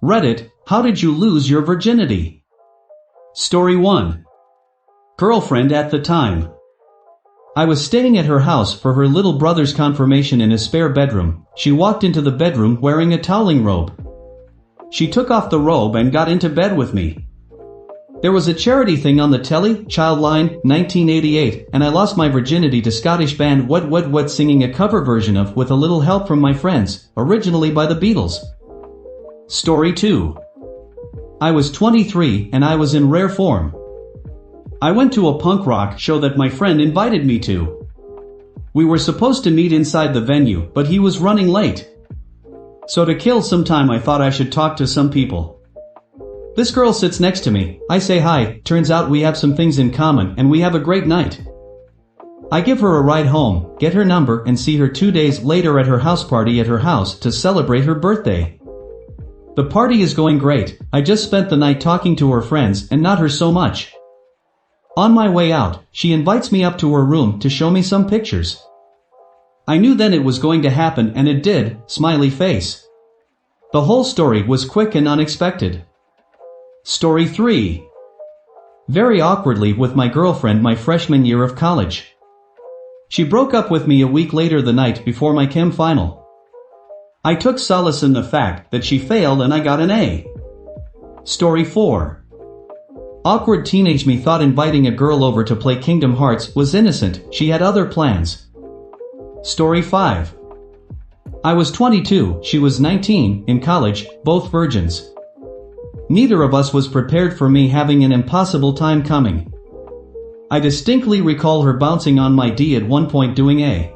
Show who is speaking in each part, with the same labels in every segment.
Speaker 1: Reddit, how did you lose your virginity? Story 1. Girlfriend at the time. I was staying at her house for her little brother's confirmation in a spare bedroom. She walked into the bedroom wearing a toweling robe. She took off the robe and got into bed with me. There was a charity thing on the telly, Childline, 1988, and I lost my virginity to Scottish band What What What singing a cover version of With a Little Help from My Friends, originally by the Beatles. Story 2. I was 23 and I was in rare form. I went to a punk rock show that my friend invited me to. We were supposed to meet inside the venue, but he was running late. So to kill some time I thought I should talk to some people. This girl sits next to me, I say hi, turns out we have some things in common and we have a great night. I give her a ride home, get her number and see her 2 days later at her house party at her house to celebrate her birthday. The party is going great, I just spent the night talking to her friends and not her so much. On my way out, she invites me up to her room to show me some pictures. I knew then it was going to happen and it did, smiley face. The whole story was quick and unexpected. Story 3. Very awkwardly with my girlfriend my freshman year of college. She broke up with me a week later the night before my chem final. I took solace in the fact that she failed and I got an A. Story 4. Awkward teenage me thought inviting a girl over to play Kingdom Hearts was innocent, she had other plans. Story 5. I was 22, she was 19, in college, both virgins. Neither of us was prepared for me having an impossible time coming. I distinctly recall her bouncing on my D at one point doing A.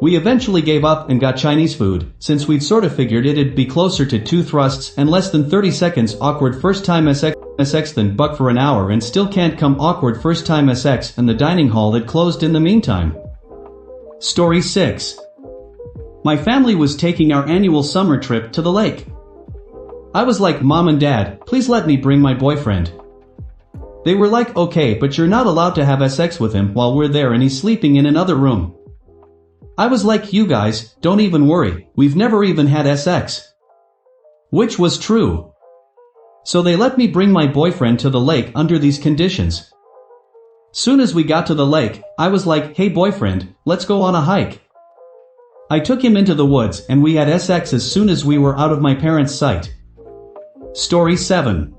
Speaker 1: We eventually gave up and got Chinese food, since we'd sort of figured it'd be closer to 2 thrusts and less than 30 seconds awkward first time SX than buck for an hour and still can't come awkward first time SX and the dining hall that closed in the meantime. Story 6. My family was taking our annual summer trip to the lake. I was like, Mom and Dad, please let me bring my boyfriend. They were like, okay, but you're not allowed to have sex with him while we're there and he's sleeping in another room. I was like, you guys, don't even worry, we've never even had sex. Which was true. So they let me bring my boyfriend to the lake under these conditions. Soon as we got to the lake, I was like, hey boyfriend, let's go on a hike. I took him into the woods and we had sex as soon as we were out of my parents' sight. Story 7.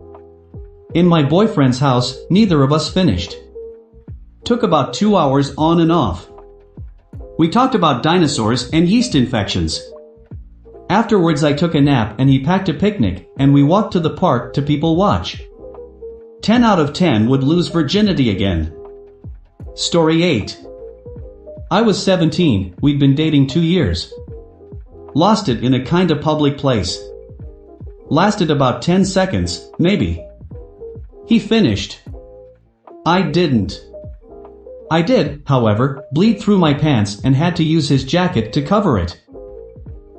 Speaker 1: In my boyfriend's house, neither of us finished. Took about 2 hours on and off. We talked about dinosaurs and yeast infections. Afterwards I took a nap and he packed a picnic and we walked to the park to people watch. 10 out of 10 would lose virginity again. Story 8. I was 17, we'd been dating 2 years. Lost it in a kinda public place. Lasted about 10 seconds, maybe. He finished. I didn't. I did, however, bleed through my pants and had to use his jacket to cover it.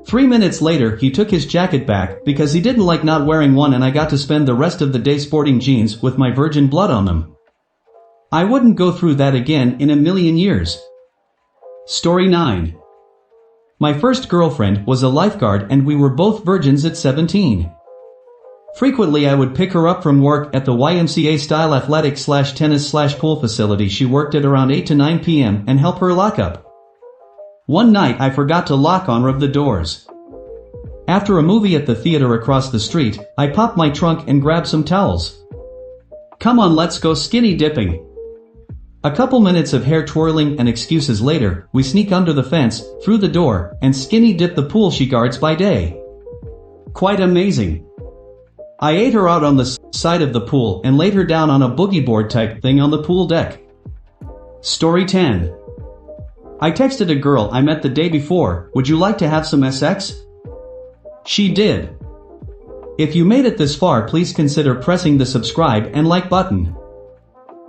Speaker 1: 3 minutes later he took his jacket back because he didn't like not wearing one and I got to spend the rest of the day sporting jeans with my virgin blood on them. I wouldn't go through that again in a million years. Story 9. My first girlfriend was a lifeguard and we were both virgins at 17. Frequently I would pick her up from work at the YMCA-style athletic/tennis/pool facility she worked at around 8 to 9 p.m. and help her lock up. One night I forgot to lock on the doors. After a movie at the theater across the street, I popped my trunk and grabbed some towels. Come on, let's go skinny dipping. A couple minutes of hair twirling and excuses later, we sneak under the fence, through the door, and skinny dip the pool she guards by day. Quite amazing. I ate her out on the side of the pool and laid her down on a boogie board type thing on the pool deck. Story 10. I texted a girl I met the day before, would you like to have some sex? She did. If you made it this far, please consider pressing the subscribe and like button.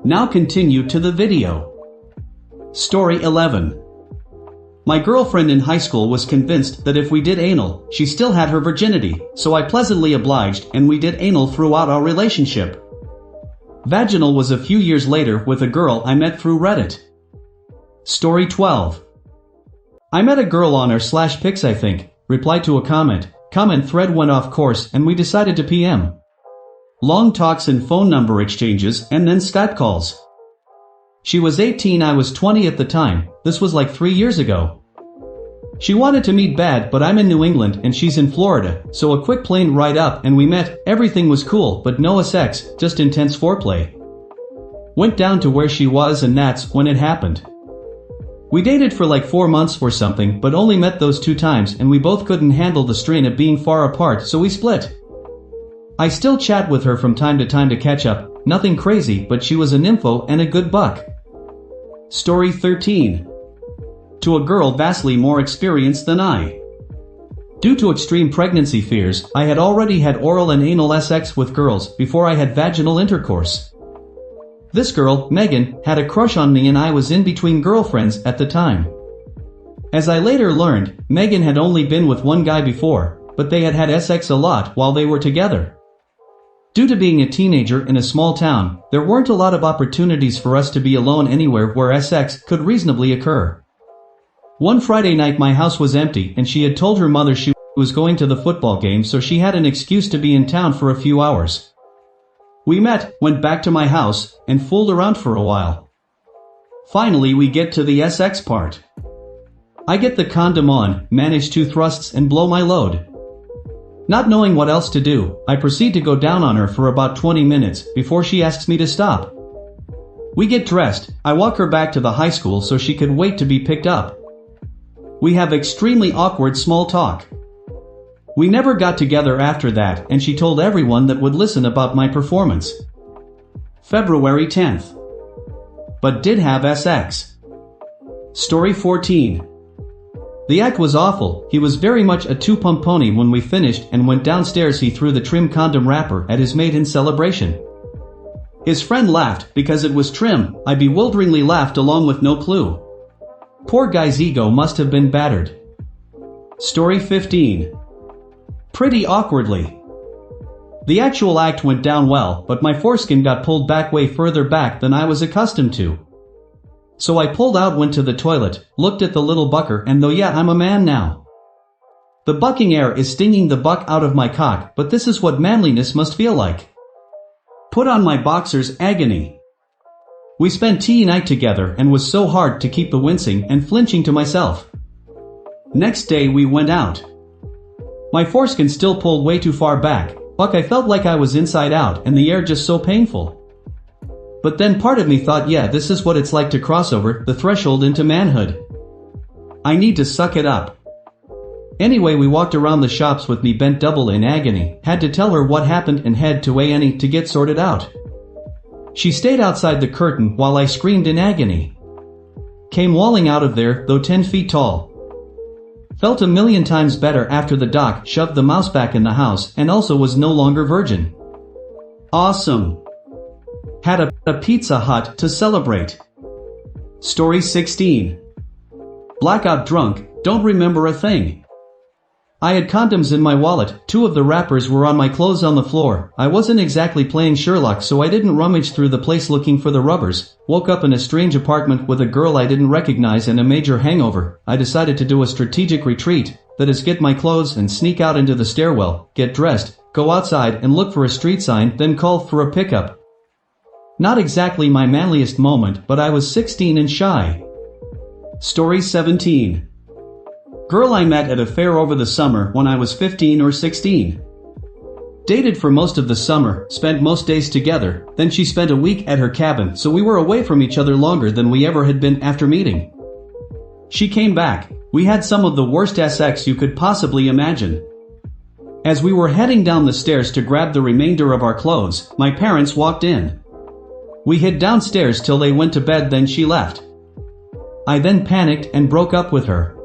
Speaker 1: Now continue to the video. Story 11. My girlfriend in high school was convinced that if we did anal, she still had her virginity, so I pleasantly obliged and we did anal throughout our relationship. Vaginal was a few years later with a girl I met through Reddit. Story 12. I met a girl on r/pics I think, replied to a comment, Comment thread went off course and we decided to PM. Long talks and phone number exchanges and then Skype calls. She was 18, I was 20 at the time. This was like 3 years ago. She wanted to meet bad, but I'm in New England and she's in Florida, so a quick plane ride up and we met. Everything was cool, but no sex, just intense foreplay. Went down to where she was and that's when it happened. We dated for like 4 months or something, but only met those 2 times and we both couldn't handle the strain of being far apart, so we split. I still chat with her from time to catch up, nothing crazy, but she was a nympho and a good buck. Story 13. To a girl vastly more experienced than I. Due to extreme pregnancy fears, I had already had oral and anal sex with girls before I had vaginal intercourse. This girl, Megan, had a crush on me and I was in between girlfriends at the time. As I later learned, Megan had only been with one guy before, but they had had sex a lot while they were together. Due to being a teenager in a small town, there weren't a lot of opportunities for us to be alone anywhere where sex could reasonably occur. One Friday night my house was empty and she had told her mother she was going to the football game, so she had an excuse to be in town for a few hours. We met, went back to my house, and fooled around for a while. Finally we get to the sex part. I get the condom on, manage 2 thrusts and blow my load. Not knowing what else to do, I proceed to go down on her for about 20 minutes before she asks me to stop. We get dressed, I walk her back to the high school so she could wait to be picked up. We have extremely awkward small talk. We never got together after that and she told everyone that would listen about my performance. February 10th. But did have sex. Story 14. The act was awful. He was very much a 2-pump pony when we finished and went downstairs. He threw the trim condom wrapper at his mate in celebration. His friend laughed because it was trim. I bewilderingly laughed along with no clue. Poor guy's ego must have been battered. Story 15. Pretty awkwardly. The actual act went down well, but my foreskin got pulled back way further back than I was accustomed to. So I pulled out, went to the toilet, looked at the little bucker, and though yeah, I'm a man now. The bucking air is stinging the buck out of my cock, but this is what manliness must feel like. Put on my boxers, agony. We spent tea night together and was so hard to keep the wincing and flinching to myself. Next day we went out. My foreskin still pulled way too far back, but I felt like I was inside out and the air just so painful. But then part of me thought, yeah, this is what it's like to cross over the threshold into manhood. I need to suck it up. Anyway, we walked around the shops with me bent double in agony, had to tell her what happened and head to A&E to get sorted out. She stayed outside the curtain while I screamed in agony. Came walling out of there, though 10 feet tall. Felt a million times better after the doc shoved the mouse back in the house and also was no longer virgin. Awesome. Had a Pizza Hut to celebrate. Story 16. Blackout drunk, don't remember a thing. I had condoms in my wallet, 2 of the wrappers were on my clothes on the floor. I wasn't exactly playing Sherlock, so I didn't rummage through the place looking for the rubbers. Woke up in a strange apartment with a girl I didn't recognize and a major hangover. I decided to do a strategic retreat, that is get my clothes and sneak out into the stairwell, get dressed, go outside and look for a street sign, then call for a pickup. Not exactly my manliest moment, but I was 16 and shy. Story 17. Girl I met at a fair over the summer when I was 15 or 16. Dated for most of the summer, spent most days together, then she spent a week at her cabin, so we were away from each other longer than we ever had been after meeting. She came back. We had some of the worst sex you could possibly imagine. As we were heading down the stairs to grab the remainder of our clothes, my parents walked in. We hid downstairs till they went to bed, then she left. I then panicked and broke up with her.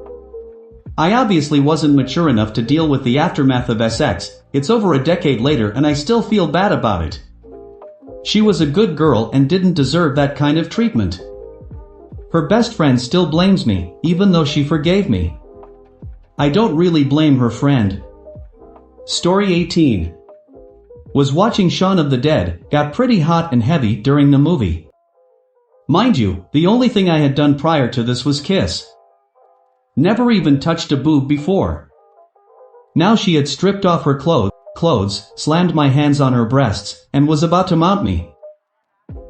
Speaker 1: I obviously wasn't mature enough to deal with the aftermath of sex. It's over a decade later and I still feel bad about it. She was a good girl and didn't deserve that kind of treatment. Her best friend still blames me, even though she forgave me. I don't really blame her friend. Story 18. Was watching Shaun of the Dead, got pretty hot and heavy during the movie. Mind you, the only thing I had done prior to this was kiss. Never even touched a boob before. Now she had stripped off her clothes, slammed my hands on her breasts, and was about to mount me.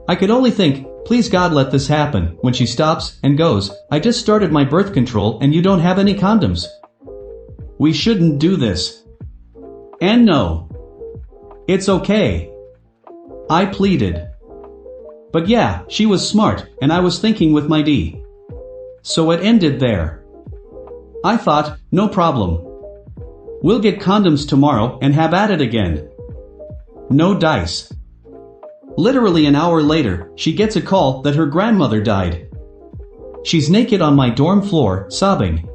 Speaker 1: I could only think, please God let this happen, when she stops and goes, I just started my birth control and you don't have any condoms. We shouldn't do this. And no. It's okay. I pleaded. But yeah, she was smart, and I was thinking with my D. So it ended there. I thought, no problem. We'll get condoms tomorrow and have at it again. No dice. Literally an hour later, she gets a call that her grandmother died. She's naked on my dorm floor, sobbing.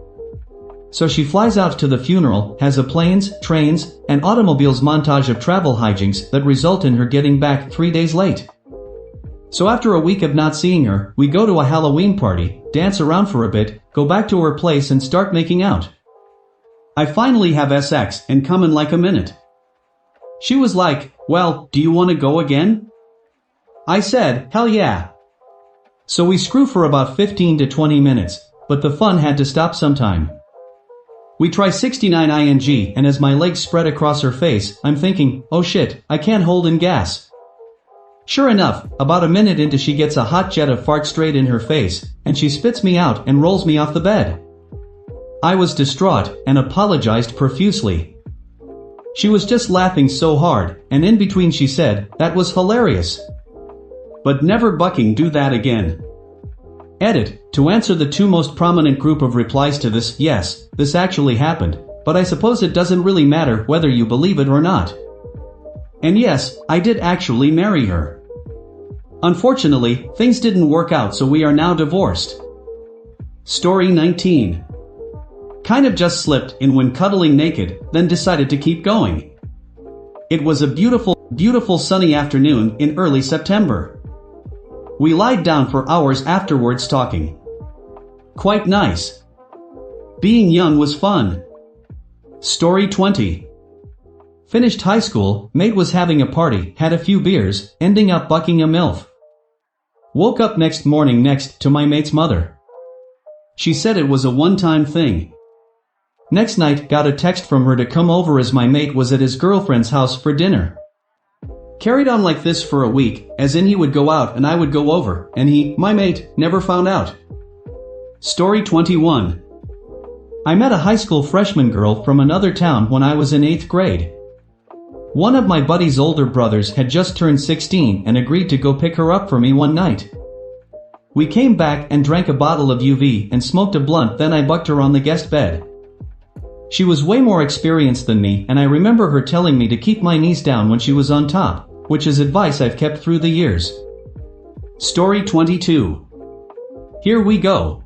Speaker 1: So she flies out to the funeral, has a planes, trains, and automobiles montage of travel hijinks that result in her getting back 3 days late. So after a week of not seeing her, we go to a Halloween party, dance around for a bit, go back to her place and start making out. I finally have sex and come in like a minute. She was like, well, do you want to go again? I said, hell yeah. So we screw for about 15 to 20 minutes, but the fun had to stop sometime. We try 69 ing, and as my legs spread across her face, I'm thinking, oh shit, I can't hold in gas. Sure enough, about a minute into she gets a hot jet of fart straight in her face, and she spits me out and rolls me off the bed. I was distraught, and apologized profusely. She was just laughing so hard, and in between she said, that was hilarious. But never bucking do that again. Edit, to answer the two most prominent group of replies to this, yes, this actually happened, but I suppose it doesn't really matter whether you believe it or not. And yes, I did actually marry her. Unfortunately, things didn't work out, so we are now divorced. Story 19. Kind of just slipped in when cuddling naked, then decided to keep going. It was a beautiful sunny afternoon in early September. We lied down for hours afterwards talking. Quite nice. Being young was fun. Story 20. Finished high school, mate was having a party, had a few beers, ending up bucking a MILF. Woke up next morning next to my mate's mother. She said it was a one-time thing. Next night, got a text from her to come over as my mate was at his girlfriend's house for dinner. Carried on like this for a week, as in he would go out and I would go over, and he, my mate, never found out. Story 21. I met a high school freshman girl from another town when I was in 8th grade. One of my buddy's older brothers had just turned 16 and agreed to go pick her up for me one night. We came back and drank a bottle of UV and smoked a blunt, then I bucked her on the guest bed. She was way more experienced than me, and I remember her telling me to keep my knees down when she was on top, which is advice I've kept through the years. Story 22. Here we go.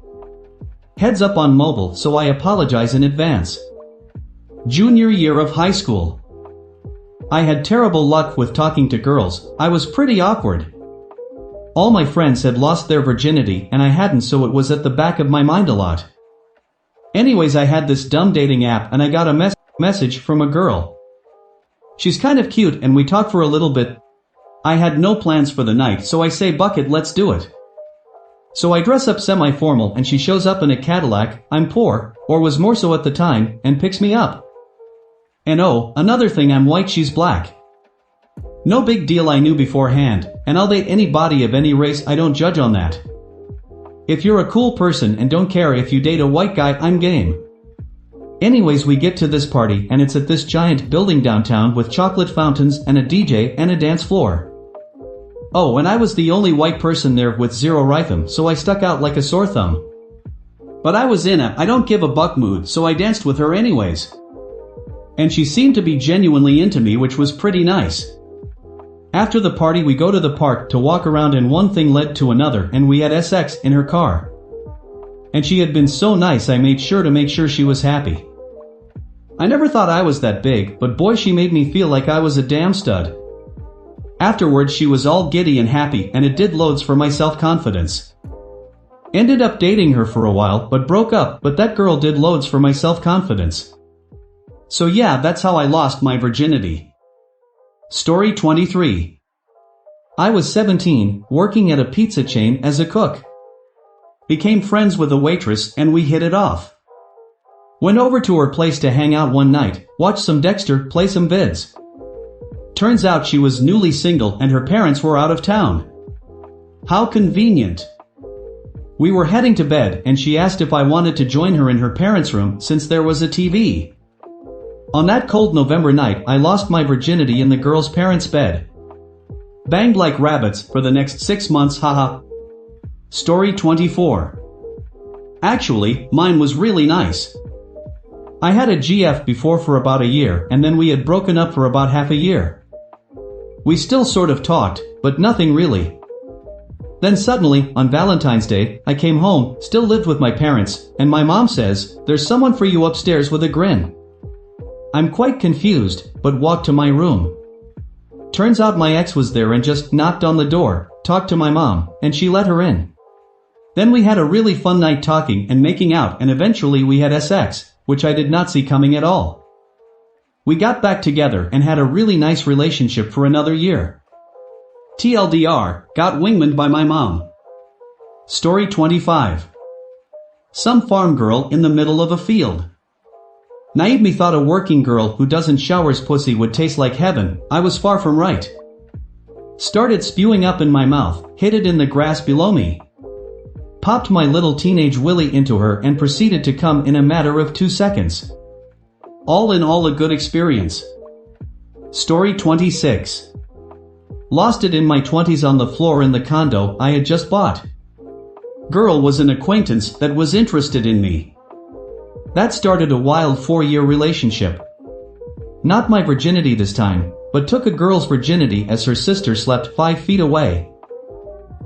Speaker 1: Heads up on mobile, so I apologize in advance. Junior year of high school. I had terrible luck with talking to girls. I was pretty awkward. All my friends had lost their virginity and I hadn't, so it was at the back of my mind a lot. Anyways, I had this dumb dating app and I got a message from a girl. She's kind of cute and we talked for a little bit. I had no plans for the night, so I say, "Buck it, let's do it." So I dress up semi-formal and she shows up in a Cadillac, I'm poor, or was more so at the time, and picks me up. And oh, another thing, I'm white, she's black. No big deal, I knew beforehand, and I'll date anybody of any race, I don't judge on that. If you're a cool person and don't care if you date a white guy, I'm game. Anyways, we get to this party and it's at this giant building downtown with chocolate fountains and a DJ and a dance floor. Oh, and I was the only white person there with zero rhythm, so I stuck out like a sore thumb. But I was in a I don't give a buck mood, so I danced with her anyways. And she seemed to be genuinely into me, which was pretty nice. After the party we go to the park to walk around, and one thing led to another and we had sex in her car. And she had been so nice, I made sure to make sure she was happy. I never thought I was that big, but boy, she made me feel like I was a damn stud. Afterwards she was all giddy and happy, and it did loads for my self-confidence. Ended up dating her for a while but broke up, but that girl did loads for my self-confidence. So yeah, that's how I lost my virginity. Story 23. I was 17, working at a pizza chain as a cook. Became friends with a waitress and we hit it off. Went over to her place to hang out one night, watch some Dexter, play some vids. Turns out she was newly single and her parents were out of town. How convenient. We were heading to bed and she asked if I wanted to join her in her parents' room since there was a TV. On that cold November night, I lost my virginity in the girl's parents' bed. Banged like rabbits for the next 6 months, haha. Story 24. Actually, mine was really nice. I had a GF before for about a year and then we had broken up for about half a year. We still sort of talked, but nothing really. Then suddenly, on Valentine's Day, I came home, still lived with my parents, and my mom says, "There's someone for you upstairs," with a grin. I'm quite confused, but walked to my room. Turns out my ex was there and just knocked on the door, talked to my mom, and she let her in. Then we had a really fun night talking and making out and eventually we had sex, which I did not see coming at all. We got back together and had a really nice relationship for another year. TLDR, got wingmaned by my mom. Story 25. Some farm girl in the middle of a field. Naive me thought a working girl who doesn't shower's pussy would taste like heaven. I was far from right. Started spewing up in my mouth, hid it in the grass below me. Popped my little teenage willy into her and proceeded to come in a matter of 2 seconds. All in all, a good experience. Story 26. Lost it in my 20s on the floor in the condo I had just bought. Girl was an acquaintance that was interested in me. That started a wild 4-year relationship. Not my virginity this time, but took a girl's virginity as her sister slept 5 feet away.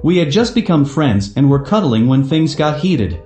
Speaker 1: We had just become friends and were cuddling when things got heated.